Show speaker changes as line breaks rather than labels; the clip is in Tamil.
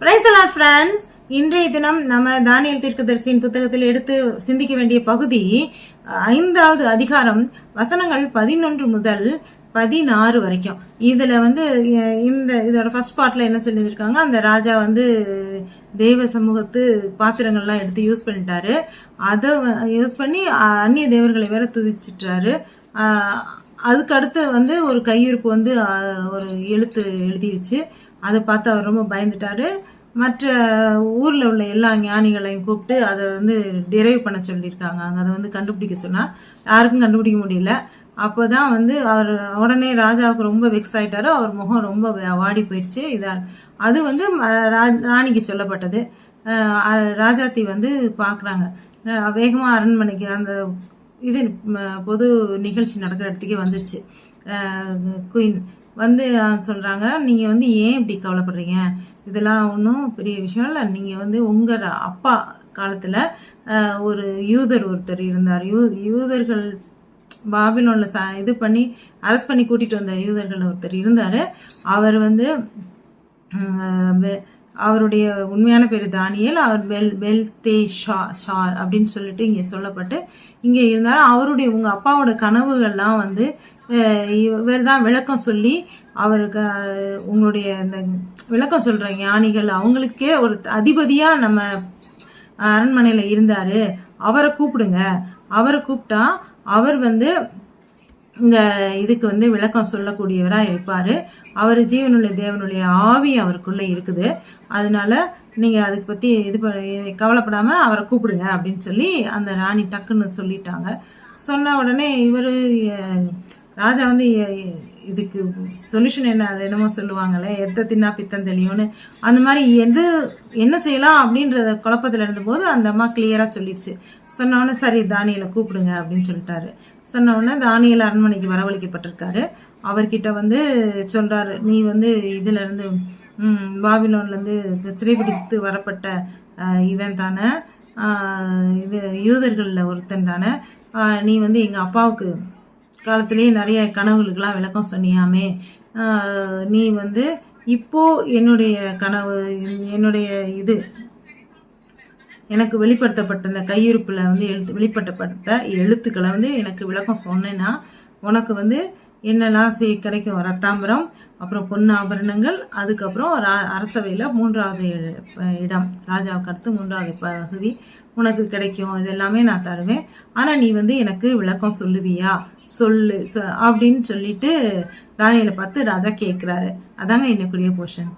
Praise the Lord friends. இன்றைய தினம் நம்ம தானியேல் தீர்க்கதரிசியின் புத்தகத்தில் எடுத்து சிந்திக்க வேண்டிய பகுதி 5வது அதிகாரம் வசனங்கள் 11 முதல் 16 வரைக்கும். இதுல இதோட ஃபர்ஸ்ட் பார்ட்ல என்ன சொல்லியிருக்காங்க, அந்த ராஜா தெய்வ சமூகத்து பாத்திரங்கள்லாம் எடுத்து யூஸ் பண்ணிட்டாரு. அதை யூஸ் பண்ணி அந்நிய தேவர்களை வேற துதிச்சிட்டாரு. அதுக்கு அடுத்து ஒரு கையிருப்பு ஒரு எழுத்து எழுதிருச்சு. அதை பார்த்து அவர் ரொம்ப பயந்துட்டாரு. மற்ற ஊர்ல உள்ள எல்லா ஞானிகளையும் கூப்பிட்டு அதை டிரைவ் பண்ண சொல்லியிருக்காங்க. அதை கண்டுபிடிக்க சொன்னா யாருக்கும் கண்டுபிடிக்க முடியல. அப்போதான் அவர் உடனே ராஜாவுக்கு ரொம்ப வெக்ஸ் ஆயிட்டாரு. அவர் முகம் ரொம்ப வாடி போயிடுச்சு. அது ராணிக்கு சொல்லப்பட்டது. ராஜாத்தி பாக்குறாங்க. வேகமா அரண்மனைக்கு அந்த பொது நிகழ்ச்சி நடக்கிற இடத்துக்கே வந்துருச்சு. குயின் சொல்றாங்க, நீங்க ஏன் இப்படி கவலைப்படுறீங்க, இதெல்லாம் ஒன்றும் பெரிய விஷயம் இல்லை. நீங்க உங்க அப்பா காலத்துல ஒரு யூதர் ஒருத்தர் இருந்தார். யூதர்கள் பாபிலோன்ல இது பண்ணி அரெஸ்ட் பண்ணி கூட்டிட்டு வந்த யூதர்கள் ஒருத்தர் இருந்தாரு. அவர் அவருடைய உண்மையான பேரு தானியேல். அவர் பெல்தேஷார் அப்படின்னு சொல்லிட்டு இங்க சொல்லப்பட்டு இங்க இருந்தாலும் அவருடைய உங்க அப்பாவோட கனவுகள்லாம் இவர் தான் விளக்கம் சொல்லி அவருக்கு உங்களுடைய இந்த விளக்கம் சொல்ற ஞானிகள் அவங்களுக்கே ஒரு அதிபதியா நம்ம அரண்மனையில இருந்தாரு. அவரை கூப்பிடுங்க. அவரை கூப்பிட்டா அவர் இந்த இதுக்கு விளக்கம் சொல்லக்கூடியவரா இருப்பாரு. அவர் ஜீவனுள்ள தேவனுடைய ஆவி அவருக்குள்ள இருக்குது. அதனால நீங்க அதுக்கு பத்தி கவலைப்படாம அவரை கூப்பிடுங்க அப்படின்னு சொல்லி அந்த ராணி டக்குன்னு சொல்லிட்டாங்க. சொன்ன உடனே இவரு ராஜா இதுக்கு சொல்யூஷன் என்ன, அது என்னமோ சொல்லுவாங்களே, எத்த தின்னா பித்தம் தெளியும்னு, அந்த மாதிரி என்ன செய்யலாம் அப்படின்றத குழப்பத்துல இருந்த போது அந்த அம்மா கிளியரா சொல்லிடுச்சு. சொன்ன உடனே சரி தானியலை கூப்பிடுங்க அப்படின்னு சொல்லிட்டாரு. சொன்ன உடனே தானியல் அரண்மனைக்கு வரவழைக்கப்பட்டிருக்காரு. அவர்கிட்ட சொல்றாரு, நீ இதுல இருந்து பாபிலோன்ல இருந்து சிறைபிடித்து வரப்பட்ட இவன் தானே, இது யூதர்கள்ல ஒருத்தன் தானே, நீ எங்க அப்பாவுக்கு காலத்திலேயே நிறைய கனவுகளுக்கெல்லாம் விளக்கம் சொன்னியாமே, நீ இப்போ என்னுடைய கனவு என்னுடைய எனக்கு வெளிப்படுத்தப்பட்ட இந்த கையிருப்புல வெளிப்படுத்தப்பட்ட எழுத்துக்களை எனக்கு விளக்கம் சொன்னேன்னா உனக்கு என்னெல்லாம் கிடைக்கும், ரத்தாம்பரம், அப்புறம் பொண்ணு ஆபரணங்கள், அதுக்கப்புறம் அரசவையில 3வது இடம், ராஜாவுக்கு அடுத்து 3வது பகுதி உனக்கு கிடைக்கும். இது எல்லாமே நான் தருவேன். ஆனா நீ எனக்கு விளக்கம் சொல்லுவியா, சொல்லு அப்படின்னு சொல்லிட்டு தானியேலை பார்த்து ராஜா கேட்கிறாரு. அதாங்க என்னுடைய போர்ஷன்.